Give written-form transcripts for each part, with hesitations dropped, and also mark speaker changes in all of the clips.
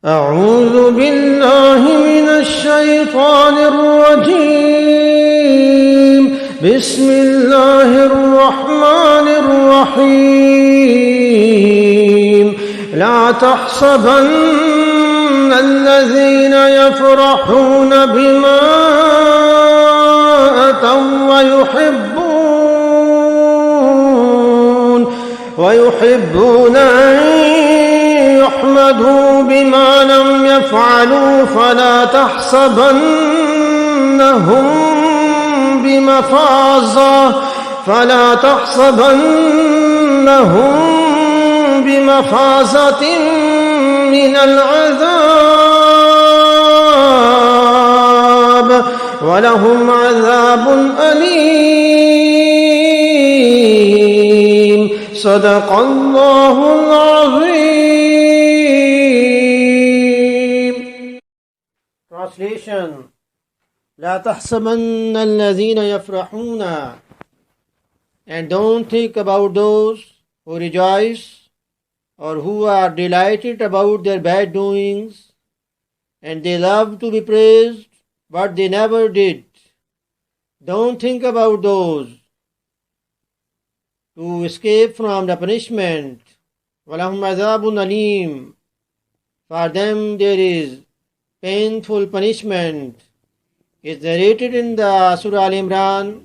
Speaker 1: أعوذ بالله من الشيطان الرجيم بسم الله الرحمن الرحيم لا تحسبن الذين يفرحون بما أتوا ويحبون أن يحمدوا بما لم يفعلوا فلا تحسبنهم بمفازة من العذاب ولهم عذاب أليم صدق الله العظيم. Translation: لا تحسبن الذين يفرحون, and don't think about those who rejoice or who are delighted about their bad doings, and they love to be praised but they never did. Don't think about those to escape from the punishment. وَلَهُمْ عَذَابٌ أَلِيمٌ, for them there is painful punishment. Is narrated in the Surah Al-Imran,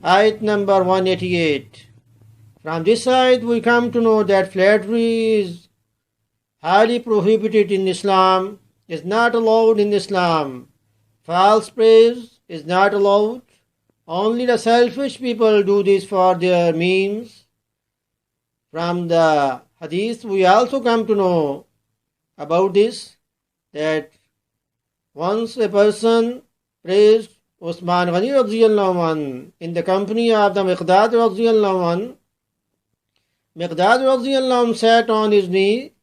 Speaker 1: ayat number 188. From this ayat we come to know that flattery is highly prohibited in Islam, is not allowed in Islam. False praise is not allowed. Only the selfish people do this for their means. From the hadith we also come to know about this, that once a person praised Usman in the company of the Miqdad. Miqdad sat on his knee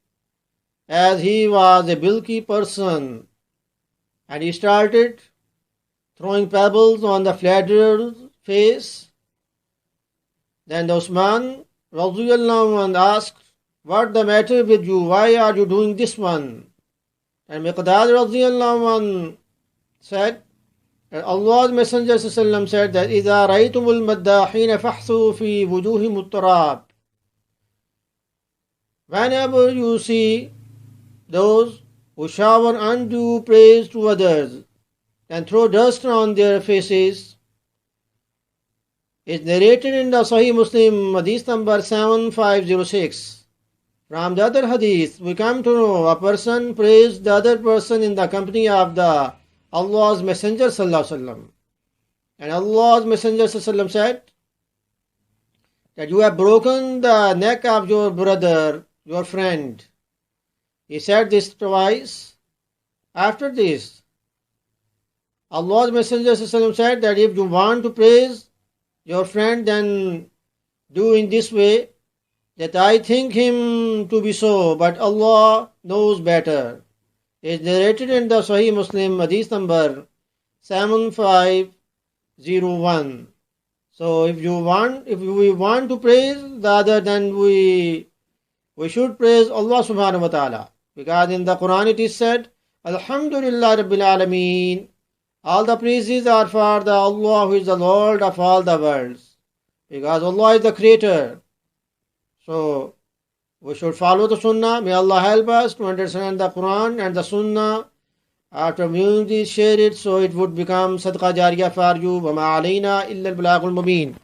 Speaker 1: as he was a bulky person, and he started throwing pebbles on the flatterer's face. Then Usman asked, "What the matter with you? Why are you doing this one?" And Miqdad said, and Allah's Messenger said that إِذَا رَأَيْتُمُ الْمَدَّاحِينَ فَاحْثُوا فِي وُجُوهِهِمُ التُّرَابَ. Whenever you see those who shower undue praise to others and throw dust on their faces, is narrated in the Sahih Muslim, hadith number 7506. From the other hadith, we come to know a person praised the other person in the company of the Allah's Messenger Sallallahu Alaihi Wasallam. And Allah's Messenger Sallallahu Alaihi Wasallam said that you have broken the neck of your brother, your friend. He said this twice. After this, Allah's Messenger Sallallahu Alaihi Wasallam said that if you want to praise your friend, then do in this way, that I think him to be so, but Allah knows better. It is narrated in the Sahih Muslim, hadith number 7501. So if we want to praise the other, then we should praise Allah subhanahu wa ta'ala. Because in the Quran it is said, Alhamdulillah Rabbil Alameen. All the praises are for the Allah who is the Lord of all the worlds. Because Allah is the creator. So we should follow the Sunnah. May Allah help us to understand the Quran and the Sunnah. After viewing this, share it so it would become Sadaqah Jariyah for you. وَمَا عَلَيْنَا إِلَّا الْبَلَاغُ الْمُبِينَ.